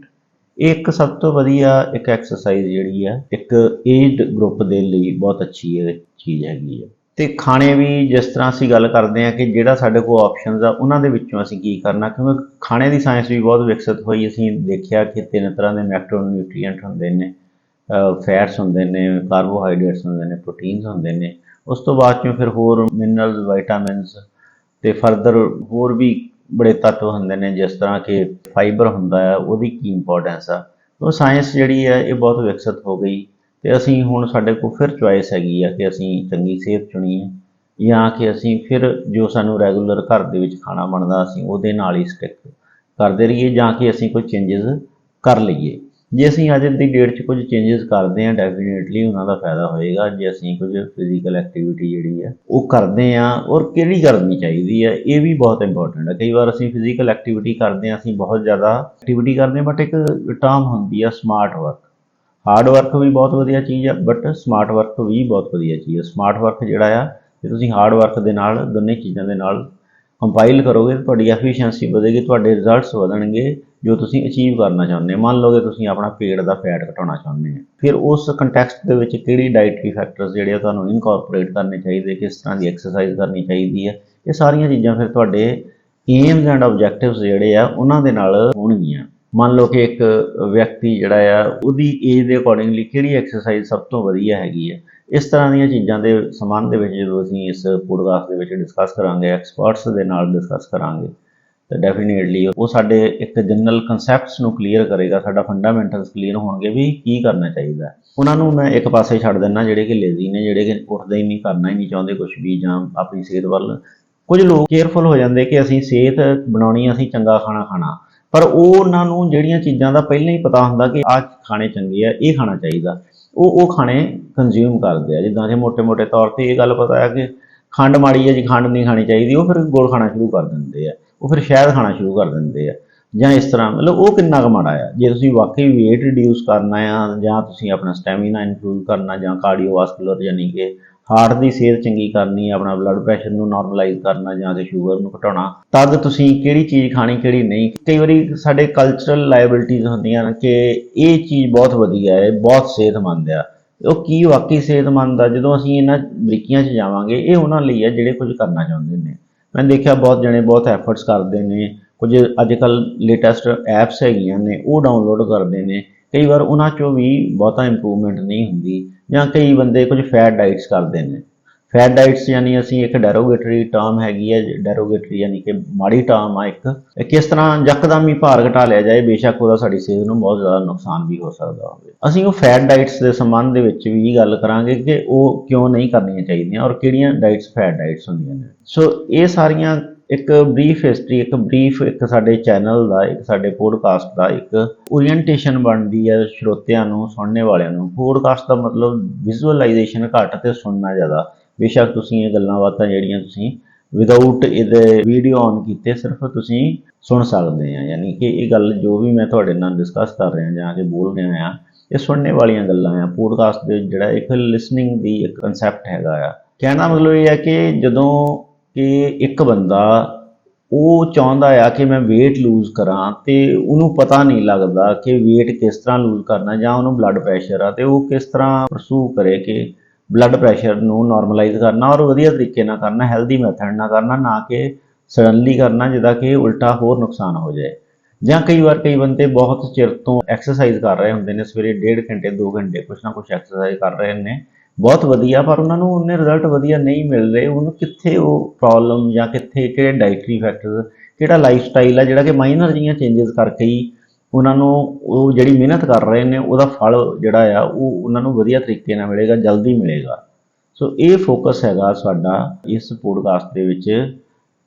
Speaker 1: ਇਹ ਇੱਕ ਸਭ ਤੋਂ ਵਧੀਆ ਇੱਕ ਐਕਸਰਸਾਈਜ਼ ਜਿਹੜੀ ਆ ਇੱਕ ਏਜਡ ਗਰੁੱਪ ਦੇ ਲਈ ਬਹੁਤ ਅੱਛੀ ਇਹ ਚੀਜ਼ ਹੈਗੀ ਆ। ਤੇ ਖਾਣੇ ਵੀ ਜਿਸ ਤਰ੍ਹਾਂ ਅਸੀਂ ਗੱਲ ਕਰਦੇ ਹਾਂ ਕਿ ਜਿਹੜਾ ਸਾਡੇ ਕੋਲ ਆਪਸ਼ਨਸ ਆ ਉਹਨਾਂ ਦੇ ਵਿੱਚੋਂ ਅਸੀਂ ਕੀ ਕਰਨਾ, ਕਿਉਂਕਿ ਖਾਣੇ ਦੀ ਸਾਇੰਸ ਵੀ ਬਹੁਤ ਵਿਕਸਿਤ ਹੋਈ। ਅਸੀਂ ਦੇਖਿਆ ਕਿ 3 ਤਰ੍ਹਾਂ ਦੇ ਮੈਕਰੋਨਿਊਟ੍ਰੀਐਂਟ ਹੁੰਦੇ ਨੇ, ਫੈਟਸ ਹੁੰਦੇ ਨੇ, ਕਾਰਬੋਹਾਈਡਰੇਟਸ ਹੁੰਦੇ ਨੇ, ਪ੍ਰੋਟੀਨਸ ਹੁੰਦੇ ਨੇ। ਉਸ ਤੋਂ ਬਾਅਦ ਚੋਂ ਫਿਰ ਹੋਰ ਮਿਨਰਲਸ, ਵਾਈਟਾਮਿਨਸ ਤੇ ਫਰਦਰ ਹੋਰ ਵੀ ਬੜੇ ਤੱਤ ਹੁੰਦੇ ਨੇ, ਜਿਸ ਤਰ੍ਹਾਂ ਕਿ ਫਾਈਬਰ ਹੁੰਦਾ ਹੈ, ਉਹਦੀ ਕੀ ਇੰਪੋਰਟੈਂਸ ਆ। ਉਹ ਸਾਇੰਸ ਜਿਹੜੀ ਹੈ ਇਹ ਬਹੁਤ ਵਿਕਸਿਤ ਹੋ ਗਈ ਤੇ ਅਸੀਂ ਹੁਣ ਸਾਡੇ ਕੋਲ ਫਿਰ ਚੁਆਇਸ ਹੈਗੀ ਆ ਕਿ ਅਸੀਂ ਚੰਗੀ ਸਿਹਤ ਚੁਣੀਏ ਜਾਂ ਕਿ ਅਸੀਂ ਫਿਰ ਜੋ ਸਾਨੂੰ ਰੈਗੂਲਰ ਘਰ ਦੇ ਵਿੱਚ ਖਾਣਾ ਬਣਦਾ ਅਸੀਂ ਉਹਦੇ ਨਾਲ ਹੀ ਸਟਿਕ ਕਰਦੇ ਰਹੀਏ, ਜਾਂ ਕਿ ਅਸੀਂ ਕੋਈ ਚੇਂਜਸ ਕਰ ਲਈਏ। ਜੇ ਅਸੀਂ ਅੱਜ ਦੀ ਡੇਟ 'ਚ ਕੁਝ ਚੇਂਜਸ ਕਰਦੇ ਹਾਂ ਡੈਫੀਨੇਟਲੀ ਉਹਨਾਂ ਦਾ ਫਾਇਦਾ ਹੋਏਗਾ। ਜੇ ਅਸੀਂ ਕੁਝ ਫਿਜ਼ੀਕਲ ਐਕਟੀਵਿਟੀ ਜਿਹੜੀ ਹੈ ਉਹ ਕਰਦੇ ਹਾਂ, ਔਰ ਕਿਹੜੀ ਕਰਨੀ ਚਾਹੀਦੀ ਹੈ ਇਹ ਵੀ ਬਹੁਤ ਇੰਪੋਰਟੈਂਟ ਹੈ। ਕਈ ਵਾਰ ਅਸੀਂ ਫਿਜ਼ੀਕਲ ਐਕਟੀਵਿਟੀ ਕਰਦੇ ਹਾਂ, ਅਸੀਂ ਬਹੁਤ ਜ਼ਿਆਦਾ ਐਕਟੀਵਿਟੀ ਕਰਦੇ ਹਾਂ, ਬਟ ਇੱਕ ਟਰਮ ਹੁੰਦੀ ਆ ਸਮਾਰਟ ਵਰਕ। ਹਾਰਡ ਵਰਕ ਵੀ ਬਹੁਤ ਵਧੀਆ ਚੀਜ਼ ਆ, ਬਟ ਸਮਾਰਟ ਵਰਕ ਵੀ ਬਹੁਤ ਵਧੀਆ ਚੀਜ਼ ਹੈ। ਸਮਾਰਟ ਵਰਕ ਜਿਹੜਾ ਆ, ਜੇ ਤੁਸੀਂ ਹਾਰਡ ਵਰਕ ਦੇ ਨਾਲ ਦੋਨੇ ਚੀਜ਼ਾਂ ਦੇ ਨਾਲ ਕੰਪਾਈਲ ਕਰੋਗੇ ਤਾਂ ਤੁਹਾਡੀ ਐਫੀਸ਼ੀਐਂਸੀ ਵਧੇਗੀ, ਤੁਹਾਡੇ ਰਿਜ਼ਲਟਸ ਵਧਣਗੇ ਜੋ ਤੁਸੀਂ ਅਚੀਵ ਕਰਨਾ ਚਾਹੁੰਦੇ ਹੋ। ਮੰਨ ਲਓ ਕਿ ਤੁਸੀਂ ਆਪਣਾ ਪੇਟ ਦਾ ਫੈਟ ਘਟਾਉਣਾ ਚਾਹੁੰਦੇ ਹੋ, ਫਿਰ ਉਸ ਕੰਟੈਕਸਟ ਦੇ ਵਿੱਚ ਕਿਹੜੀ ਡਾਈਟਰੀ ਫੈਕਟਰਸ ਜਿਹੜੇ ਆ ਤੁਹਾਨੂੰ ਇਨਕੋਰਪੋਰੇਟ ਕਰਨੇ ਚਾਹੀਦੇ, ਕਿਸ ਤਰ੍ਹਾਂ ਦੀ ਐਕਸਰਸਾਈਜ਼ ਕਰਨੀ ਚਾਹੀਦੀ ਹੈ, ਇਹ ਸਾਰੀਆਂ ਚੀਜ਼ਾਂ ਫਿਰ ਤੁਹਾਡੇ ਏਮਸ ਐਂਡ ਆਬਜੈਕਟਿਵਸ ਜਿਹੜੇ ਆ ਉਹਨਾਂ ਦੇ ਨਾਲ ਹੋਣਗੀਆਂ। ਮੰਨ ਲਓ ਕਿ ਇੱਕ ਵਿਅਕਤੀ ਜਿਹੜਾ ਆ ਉਹਦੀ ਏਜ ਦੇ ਅਕੋਰਡਿੰਗਲੀ ਕਿਹੜੀ ਐਕਸਰਸਾਈਜ਼ ਸਭ ਤੋਂ ਵਧੀਆ ਹੈਗੀ ਹੈ। ਇਸ ਤਰ੍ਹਾਂ ਦੀਆਂ ਚੀਜ਼ਾਂ ਦੇ ਸੰਬੰਧ ਦੇ ਵਿੱਚ ਜਦੋਂ ਅਸੀਂ ਇਸ ਪੋਡਕਾਸਟ ਦੇ ਵਿੱਚ ਡਿਸਕਸ ਕਰਾਂਗੇ, ਐਕਸਪਰਟਸ ਦੇ ਨਾਲ ਡਿਸਕਸ ਕਰਾਂਗੇ, ਤਾਂ ਡੈਫੀਨੇਟਲੀ ਉਹ ਸਾਡੇ ਇੱਕ ਜਨਰਲ ਕਨਸੈਪਟਸ ਨੂੰ ਕਲੀਅਰ ਕਰੇਗਾ, ਸਾਡਾ ਫੰਡਾਮੈਂਟਲਸ ਕਲੀਅਰ ਹੋਣਗੇ ਵੀ ਕੀ ਕਰਨਾ ਚਾਹੀਦਾ। ਉਹਨਾਂ ਨੂੰ ਮੈਂ ਇੱਕ ਪਾਸੇ ਛੱਡ ਦਿੰਦਾ ਜਿਹੜੇ ਕਿ ਲੇਜ਼ੀ ਨੇ, ਜਿਹੜੇ ਕਿ ਉੱਠਦੇ ਹੀ ਨਹੀਂ, ਕਰਨਾ ਹੀ ਨਹੀਂ ਚਾਹੁੰਦੇ ਕੁਝ ਵੀ, ਜਾਂ ਆਪਣੀ ਸਿਹਤ ਵੱਲ ਕੁਝ ਲੋਕ ਕੇਅਰਫੁਲ ਹੋ ਜਾਂਦੇ ਕਿ ਅਸੀਂ ਸਿਹਤ ਬਣਾਉਣੀ, ਅਸੀਂ ਚੰਗਾ ਖਾਣਾ ਖਾਣਾ, ਪਰ ਉਹ ਉਹਨਾਂ ਨੂੰ ਜਿਹੜੀਆਂ ਚੀਜ਼ਾਂ ਦਾ ਪਹਿਲਾਂ ਹੀ ਪਤਾ ਹੁੰਦਾ ਕਿ ਆਹ ਖਾਣੇ ਚੰਗੇ ਆ, ਇਹ ਖਾਣਾ ਚਾਹੀਦਾ, ਉਹ ਖਾਣੇ ਕੰਜ਼ਿਊਮ ਕਰਦੇ ਆ। ਜਿੱਦਾਂ ਕਿ ਮੋਟੇ ਤੌਰ 'ਤੇ ਇਹ ਗੱਲ ਪਤਾ ਹੈ ਕਿ ਖੰਡ ਮਾੜੀ ਹੈ ਜੀ, ਖੰਡ ਨਹੀਂ ਖਾਣੀ ਚਾਹੀਦੀ, ਉਹ ਫਿਰ ਗੁੜ ਖਾਣਾ ਸ਼ੁਰੂ ਕਰ ਦਿੰਦੇ ਆ, ਉਹ ਫਿਰ ਸ਼ਹਿਦ ਖਾਣਾ ਸ਼ੁਰੂ ਕਰ ਦਿੰਦੇ ਆ, ਜਾਂ ਇਸ ਤਰ੍ਹਾਂ। ਮਤਲਬ ਉਹ ਕਿੰਨਾ ਕੁ ਮਾੜਾ ਆ। ਜੇ ਤੁਸੀਂ ਵਾਕਈ ਵੇਟ ਰਿਡਿਊਸ ਕਰਨਾ ਆ, ਜਾਂ ਤੁਸੀਂ ਆਪਣਾ ਸਟੈਮੀਨਾ ਇੰਪਰੂਵ ਕਰਨਾ, ਜਾਂ ਕਾਰਡੀਓਵਾਸਕੂਲਰ ਯਾਨੀ ਕਿ ਹਾਰਟ ਦੀ ਸਿਹਤ ਚੰਗੀ ਕਰਨੀ, ਆਪਣਾ ਬਲੱਡ ਪ੍ਰੈਸ਼ਰ ਨੂੰ ਨਾਰਮਲਾਈਜ਼ ਕਰਨਾ, ਜਾਂ ਕਿ ਸ਼ੂਗਰ ਨੂੰ ਘਟਾਉਣਾ, ਤਦ ਤੁਸੀਂ ਕਿਹੜੀ ਚੀਜ਼ ਖਾਣੀ ਕਿਹੜੀ ਨਹੀਂ। ਕਈ ਵਾਰੀ ਸਾਡੇ ਕਲਚਰਲ ਲਾਇਬਿਲਿਟੀਜ਼ ਹੁੰਦੀਆਂ ਨੇ ਕਿ ਇਹ ਚੀਜ਼ ਬਹੁਤ ਵਧੀਆ ਹੈ, ਬਹੁਤ ਸਿਹਤਮੰਦ ਆ। ਉਹ ਕੀ ਵਾਕਈ ਸਿਹਤਮੰਦ ਆ? ਜਦੋਂ ਅਸੀਂ ਇਹਨਾਂ ਬਰੀਕੀਆਂ 'ਚ ਜਾਵਾਂਗੇ, ਇਹ ਉਹਨਾਂ ਲਈ ਆ ਜਿਹੜੇ ਕੁਝ ਕਰਨਾ ਚਾਹੁੰਦੇ ਨੇ। ਮੈਂ ਦੇਖਿਆ ਬਹੁਤ ਜਣੇ ਬਹੁਤ ਐਫਰਟਸ ਕਰਦੇ ਨੇ, ਕੁਝ ਅੱਜ ਕੱਲ੍ਹ ਲੇਟੈਸਟ ਐਪਸ ਹੈਗੀਆਂ ਨੇ ਉਹ ਡਾਊਨਲੋਡ ਕਰਦੇ ਨੇ, ਕਈ ਵਾਰ ਉਹਨਾਂ 'ਚੋਂ ਵੀ ਬਹੁਤਾ ਇੰਪਰੂਵਮੈਂਟ ਨਹੀਂ ਹੁੰਦੀ। ਜਾਂ ਕਈ ਬੰਦੇ ਕੁਝ ਫੈਟ ਡਾਈਟਸ ਕਰਦੇ ਨੇ। ਫੈਟ ਡਾਈਟਸ ਯਾਨੀ ਅਸੀਂ ਇੱਕ ਡੈਰੋਗੇਟਰੀ ਟਰਮ ਹੈਗੀ ਹੈ, ਡੈਰੋਗੇਟਰੀ ਯਾਨੀ ਕਿ ਮਾੜੀ ਟਰਮ ਆ ਇੱਕ, ਕਿਸ ਤਰ੍ਹਾਂ ਯਕਦਮ ਹੀ ਭਾਰ ਘਟਾ ਲਿਆ ਜਾਏ, ਬੇਸ਼ੱਕ ਉਹਦਾ ਸਾਡੀ ਸਿਹਤ ਨੂੰ ਬਹੁਤ ਜ਼ਿਆਦਾ ਨੁਕਸਾਨ ਵੀ ਹੋ ਸਕਦਾ ਹੋਵੇ। ਅਸੀਂ ਉਹ ਫੈਟ ਡਾਈਟਸ ਦੇ ਸੰਬੰਧ ਦੇ ਵਿੱਚ ਵੀ ਗੱਲ ਕਰਾਂਗੇ ਕਿ ਉਹ ਕਿਉਂ ਨਹੀਂ ਕਰਨੀਆਂ ਚਾਹੀਦੀਆਂ ਔਰ ਕਿਹੜੀਆਂ ਡਾਈਟਸ ਫੈਟ ਡਾਈਟਸ ਹੁੰਦੀਆਂ ਨੇ। ਸੋ ਇਹ ਸਾਰੀਆਂ ਇੱਕ ਬਰੀਫ ਹਿਸਟਰੀ, ਇੱਕ ਸਾਡੇ ਚੈਨਲ ਦਾ, ਇੱਕ ਸਾਡੇ ਪੋਡਕਾਸਟ ਦਾ ਇੱਕ ਓਰੀਐਂਟੇਸ਼ਨ ਬਣਦੀ ਹੈ ਸਰੋਤਿਆਂ ਨੂੰ, ਸੁਣਨੇ ਵਾਲਿਆਂ ਨੂੰ। ਪੋਡਕਾਸਟ ਦਾ ਮਤਲਬ ਵਿਜ਼ੂਅਲਾਈਜੇਸ਼ਨ ਘੱਟ ਤੇ ਸੁਣਨਾ ਜ਼ਿਆਦਾ। ਬੇਸ਼ੱਕ ਤੁਸੀਂ ਇਹ ਗੱਲਾਂ ਬਾਤਾਂ ਜਿਹੜੀਆਂ ਤੁਸੀਂ ਵਿਦਆਊਟ ਇਹਦੇ ਵੀਡੀਓ ਔਨ ਕੀਤੇ ਸਿਰਫ ਤੁਸੀਂ ਸੁਣ ਸਕਦੇ ਆ, ਯਾਨੀ ਕਿ ਇਹ ਗੱਲ ਜੋ ਵੀ ਮੈਂ ਤੁਹਾਡੇ ਨਾਲ ਡਿਸਕਸ ਕਰ ਰਿਹਾ ਜਾਂ ਕਿ ਬੋਲ ਰਿਹਾ ਹਾਂ, ਇਹ ਸੁਣਨੇ ਵਾਲੀਆਂ ਗੱਲਾਂ ਆ। ਪੋਡਕਾਸਟ ਦੇ ਵਿੱਚ ਜਿਹੜਾ ਇੱਕ ਲਿਸਨਿੰਗ ਦੀ ਇੱਕ ਕਨਸੈਪਟ ਹੈਗਾ ਆ। ਕਹਿਣ ਦਾ ਮਤਲਬ ਇਹ ਹੈ ਕਿ ਜਦੋਂ ਕਿ ਇੱਕ ਬੰਦਾ ਉਹ ਚਾਹੁੰਦਾ ਆ ਕਿ ਮੈਂ weight lose ਕਰਾਂ ਤੇ ਉਹਨੂੰ ਪਤਾ ਨਹੀਂ ਲੱਗਦਾ ਕਿ weight ਕਿਸ ਤਰ੍ਹਾਂ lose ਕਰਨਾ, ਜਾਂ ਉਹਨੂੰ ਬਲੱਡ ਪ੍ਰੈਸ਼ਰ ਆ ਤੇ ਉਹ ਕਿਸ ਤਰ੍ਹਾਂ ਪਰਸੂ ਕਰੇ ਕਿ ਬਲੱਡ ਪ੍ਰੈਸ਼ਰ ਨੂੰ ਨਾਰਮਲਾਈਜ਼ ਕਰਨਾ ਔਰ ਵਧੀਆ ਤਰੀਕੇ ਨਾਲ ਕਰਨਾ, ਹੈਲਦੀ ਮੈਥਡ ਨਾਲ ਕਰਨਾ, ਨਾ ਕਿ ਸਡਨਲੀ ਕਰਨਾ ਜਿਹਦਾ ਕਿ ਉਲਟਾ ਹੋਰ ਨੁਕਸਾਨ ਹੋ ਜਾਏ। ਜਾਂ ਕਈ ਬੰਦੇ ਬਹੁਤ ਚਿਰ ਤੋਂ ਐਕਸਰਸਾਈਜ਼ ਕਰ ਰਹੇ ਹੁੰਦੇ ਨੇ, ਸਵੇਰੇ 1.5 ਘੰਟੇ 2 ਘੰਟੇ ਕੁਛ ਨਾ ਕੁਛ ਐਕਸਰਸਾਈਜ਼ ਕਰ ਰਹੇ ਨੇ, ਬਹੁਤ ਵਧੀਆ, ਪਰ ਉਹਨਾਂ ਨੂੰ ਉਹਨੇ ਰਿਜ਼ਲਟ ਵਧੀਆ ਨਹੀਂ ਮਿਲ ਰਹੇ। ਉਹਨੂੰ ਕਿੱਥੇ ਉਹ ਪ੍ਰੋਬਲਮ ਜਾਂ ਕਿੱਥੇ ਕਿਹੜੇ ਡਾਈਟਰੀ ਫੈਕਟਰ, ਕਿਹੜਾ ਲਾਈਫ ਸਟਾਈਲ ਆ ਜਿਹੜਾ ਕਿ ਮਾਈਨਰ ਜਿਹੀਆਂ ਚੇਂਜਸ ਕਰਕੇ ਹੀ ਉਹਨਾਂ ਨੂੰ ਉਹ ਜਿਹੜੀ ਮਿਹਨਤ ਕਰ ਰਹੇ ਨੇ ਉਹਦਾ ਫਲ ਜਿਹੜਾ ਆ ਉਹ ਉਹਨਾਂ ਨੂੰ ਵਧੀਆ ਤਰੀਕੇ ਨਾਲ ਮਿਲੇਗਾ, ਜਲਦੀ ਮਿਲੇਗਾ। ਸੋ ਇਹ ਫੋਕਸ ਹੈਗਾ ਸਾਡਾ ਇਸ ਪੋਡਕਾਸਟ ਦੇ ਵਿੱਚ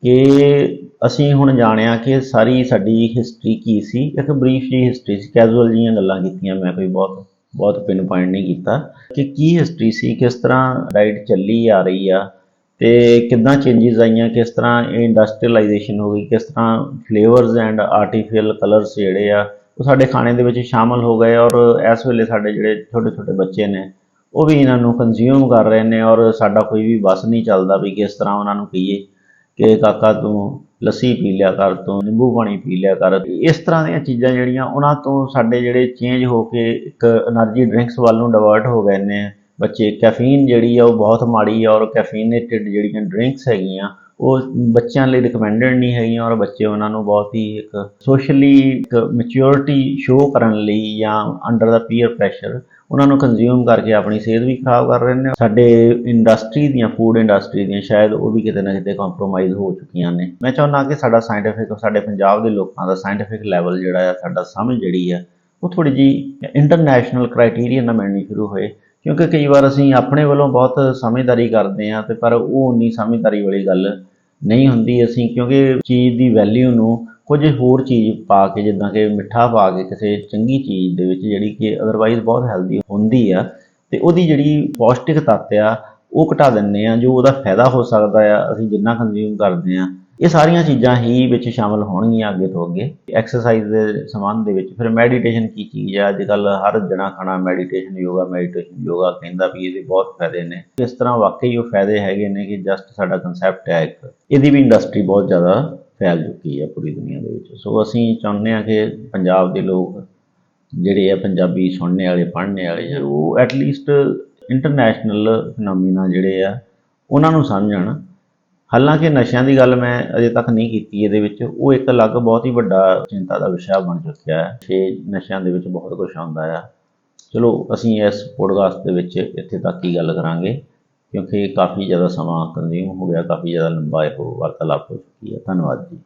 Speaker 1: ਕਿ ਅਸੀਂ ਹੁਣ ਜਾਣਿਆ ਕਿ ਸਾਰੀ ਸਾਡੀ ਹਿਸਟਰੀ ਕੀ ਸੀ। ਇੱਕ ਬਰੀਫ ਜਿਹੀ ਹਿਸਟਰੀ ਸੀ, ਕੈਜੂਅਲ ਜਿਹੀਆਂ ਗੱਲਾਂ ਕੀਤੀਆਂ, ਮੈਂ ਕੋਈ ਬਹੁਤ ਪਿਨ ਪੁਆਇੰਟ ਨਹੀਂ ਕੀਤਾ ਕਿ ਕੀ ਹਿਸਟਰੀ ਸੀ, ਕਿਸ ਤਰ੍ਹਾਂ ਡਾਈਟ ਚੱਲੀ ਆ ਰਹੀ ਆ ਤੇ ਕਿੱਦਾਂ ਚੇਂਜਸ ਆਈਆਂ, ਕਿਸ ਤਰ੍ਹਾਂ ਇੰਡਸਟਰੀਅਲਾਈਜੇਸ਼ਨ ਹੋ ਗਈ, ਕਿਸ ਤਰ੍ਹਾਂ ਫਲੇਵਰਸ ਐਂਡ ਆਰਟੀਫੀਸ਼ੀਅਲ ਕਲਰਸ ਜਿਹੜੇ ਆ ਉਹ ਸਾਡੇ ਖਾਣੇ ਦੇ ਵਿੱਚ ਸ਼ਾਮਲ ਹੋ ਗਏ। ਔਰ ਇਸ ਵੇਲੇ ਸਾਡੇ ਜਿਹੜੇ ਛੋਟੇ ਬੱਚੇ ਨੇ ਉਹ ਵੀ ਇਹਨਾਂ ਨੂੰ ਕੰਜ਼ਿਊਮ ਕਰ ਰਹੇ ਨੇ ਔਰ ਸਾਡਾ ਕੋਈ ਵੀ ਬਸ ਨਹੀਂ ਚੱਲਦਾ ਵੀ ਕਿਸ ਤਰ੍ਹਾਂ ਉਹਨਾਂ ਨੂੰ ਕਹੀਏ ਕਿ ਕਾਕਾ ਤੂੰ ਲੱਸੀ ਪੀ ਲਿਆ ਕਰ, ਤੂੰ ਨਿੰਬੂ ਪਾਣੀ ਪੀ ਲਿਆ ਕਰ। ਇਸ ਤਰ੍ਹਾਂ ਦੀਆਂ ਚੀਜ਼ਾਂ ਜਿਹੜੀਆਂ ਉਹਨਾਂ ਤੋਂ ਸਾਡੇ ਜਿਹੜੇ ਚੇਂਜ ਹੋ ਕੇ ਇੱਕ એનર્ਜੀ ਡਰਿੰਕਸ ਵੱਲ ਨੂੰ ਡਿਵਰਟ ਹੋ ਗਏ ਨੇ ਬੱਚੇ। ਕੈਫੀਨ ਜਿਹੜੀ ਆ ਉਹ ਬਹੁਤ ਮਾੜੀ ਆ ਔਰ ਕੈਫੀਨੇਟਿਡ ਜਿਹੜੀਆਂ ਡਰਿੰਕਸ ਹੈਗੀਆਂ ਉਹ ਬੱਚਿਆਂ ਲਈ ਰਿਕਮੈਂਡਡ ਨਹੀਂ ਹੈਗੀਆਂ ਔਰ ਬੱਚੇ ਉਹਨਾਂ ਨੂੰ ਬਹੁਤ ਹੀ ਇੱਕ ਸੋਸ਼ਲੀ ਇੱਕ ਮੈਚਿਓਰਿਟੀ ਸ਼ੋਅ ਕਰਨ ਲਈ ਜਾਂ ਅੰਡਰ ਦਾ ਪੀਅਰ ਪ੍ਰੈਸ਼ਰ ਉਹਨਾਂ ਨੂੰ ਕੰਜ਼ਿਊਮ ਕਰਕੇ ਆਪਣੀ ਸਿਹਤ ਵੀ ਖਰਾਬ ਕਰ ਰਹੇ ਨੇ। ਸਾਡੇ ਇੰਡਸਟਰੀ ਦੀਆਂ, ਫੂਡ ਇੰਡਸਟਰੀ ਦੀਆਂ ਸ਼ਾਇਦ ਉਹ ਵੀ ਕਿਤੇ ਨਾ ਕਿਤੇ ਕੰਪਰੋਮਾਈਜ਼ ਹੋ ਚੁੱਕੀਆਂ ਨੇ। ਮੈਂ ਚਾਹੁੰਦਾ ਕਿ ਸਾਡਾ ਸਾਇੰਟੀਫਿਕ, ਸਾਡੇ ਪੰਜਾਬ ਦੇ ਲੋਕਾਂ ਦਾ ਸਾਇੰਟੀਫਿਕ ਲੈਵਲ ਜਿਹੜਾ ਆ, ਸਾਡਾ ਸਮਝ ਜਿਹੜੀ ਆ ਉਹ ਥੋੜ੍ਹੀ ਜਿਹੀ ਇੰਟਰਨੈਸ਼ਨਲ ਕ੍ਰਾਈਟੀਰੀਆ ਨਾਲ ਮਿਲਣੀ ਸ਼ੁਰੂ ਹੋਏ। ਕਿਉਂਕਿ ਕਈ ਵਾਰ ਅਸੀਂ ਆਪਣੇ ਵੱਲੋਂ ਬਹੁਤ ਸਮਝਦਾਰੀ ਕਰਦੇ ਹਾਂ ਤੇ ਪਰ ਉਹ ਉਨੀ ਸਮਝਦਾਰੀ ਵਾਲੀ ਗੱਲ ਨਹੀਂ ਹੁੰਦੀ। ਅਸੀਂ ਕਿਉਂਕਿ ਚੀਜ਼ ਦੀ ਵੈਲਿਊ ਨੂੰ ਕੁਝ ਹੋਰ ਚੀਜ਼ ਪਾ ਕੇ, ਜਿੱਦਾਂ ਕਿ ਮਿੱਠਾ ਪਾ ਕੇ ਕਿਸੇ ਚੰਗੀ ਚੀਜ਼ ਦੇ ਵਿੱਚ ਜਿਹੜੀ ਕਿ ਅਦਰਵਾਈਜ਼ ਬਹੁਤ ਹੈਲਦੀ ਹੁੰਦੀ ਆ ਤੇ ਉਹਦੀ ਜਿਹੜੀ ਪੌਸ਼ਟਿਕ ਤੱਤ ਆ ਉਹ ਘਟਾ ਦਿੰਦੇ ਆ, ਜੋ ਉਹਦਾ ਫਾਇਦਾ ਹੋ ਸਕਦਾ ਆ ਅਸੀਂ ਜਿੰਨਾ ਕੰਜ਼ਿਊਮ ਕਰਦੇ ਆ। ਇਹ ਸਾਰੀਆਂ ਚੀਜ਼ਾਂ ਹੀ ਵਿੱਚ ਸ਼ਾਮਲ ਹੋਣਗੀਆਂ ਅੱਗੇ ਤੋਂ ਅੱਗੇ। ਐਕਸਰਸਾਈਜ਼ ਦੇ ਸੰਬੰਧ ਦੇ ਵਿੱਚ ਫਿਰ ਮੈਡੀਟੇਸ਼ਨ ਕੀ ਚੀਜ਼ ਆ, ਅੱਜ ਕੱਲ੍ਹ ਹਰ ਜਣਾ ਖਣਾ ਮੈਡੀਟੇਸ਼ਨ ਯੋਗਾ ਕਹਿੰਦਾ ਵੀ ਇਹਦੇ ਬਹੁਤ ਫਾਇਦੇ ਨੇ। ਇਸ ਤਰ੍ਹਾਂ ਵਾਕਈ ਉਹ ਫਾਇਦੇ ਹੈਗੇ ਨੇ ਕਿ ਜਸਟ ਸਾਡਾ ਕਨਸੈਪਟ ਹੈ ਇੱਕ, ਇਹਦੀ ਵੀ ਇੰਡਸਟਰੀ ਬਹੁਤ ਜ਼ਿਆਦਾ ਫੈਲ ਚੁੱਕੀ ਹੈ ਪੂਰੀ ਦੁਨੀਆ ਦੇ ਵਿੱਚ। ਸੋ ਅਸੀਂ ਚਾਹੁੰਦੇ ਹਾਂ ਕਿ ਪੰਜਾਬ ਦੇ ਲੋਕ ਜਿਹੜੇ ਆ, ਪੰਜਾਬੀ ਸੁਣਨੇ ਵਾਲੇ, ਪੜ੍ਹਨੇ ਵਾਲੇ, ਉਹ ਐਟਲੀਸਟ ਇੰਟਰਨੈਸ਼ਨਲ ਫਿਨੋਮੀਨਾ ਜਿਹੜੇ ਆ ਉਹਨਾਂ ਨੂੰ ਸਮਝਣ। ਹਾਲਾਂਕਿ ਨਸ਼ਿਆਂ ਦੀ ਗੱਲ ਮੈਂ ਅਜੇ ਤੱਕ ਨਹੀਂ ਕੀਤੀ ਇਹਦੇ ਵਿੱਚ, ਉਹ ਇੱਕ ਅਲੱਗ ਬਹੁਤ ਹੀ ਵੱਡਾ ਚਿੰਤਾ ਦਾ ਵਿਸ਼ਾ ਬਣ ਚੁੱਕਿਆ ਹੈ ਕਿ ਨਸ਼ਿਆਂ ਦੇ ਵਿੱਚ ਬਹੁਤ ਕੁਛ ਆਉਂਦਾ ਆ। ਚਲੋ ਅਸੀਂ ਇਸ ਪੋਡਕਾਸਟ ਦੇ ਵਿੱਚ ਇੱਥੇ ਤੱਕ ਹੀ ਗੱਲ ਕਰਾਂਗੇ ਕਿਉਂਕਿ ਕਾਫੀ ਜ਼ਿਆਦਾ ਸਮਾਂ ਕੰਜ਼ਿਊਮ ਹੋ ਗਿਆ, ਕਾਫੀ ਜ਼ਿਆਦਾ ਲੰਬਾ ਇਹ ਵਾਰਤਾਲਾਪ ਹੋ ਚੁੱਕੀ ਹੈ। ਧੰਨਵਾਦ ਜੀ।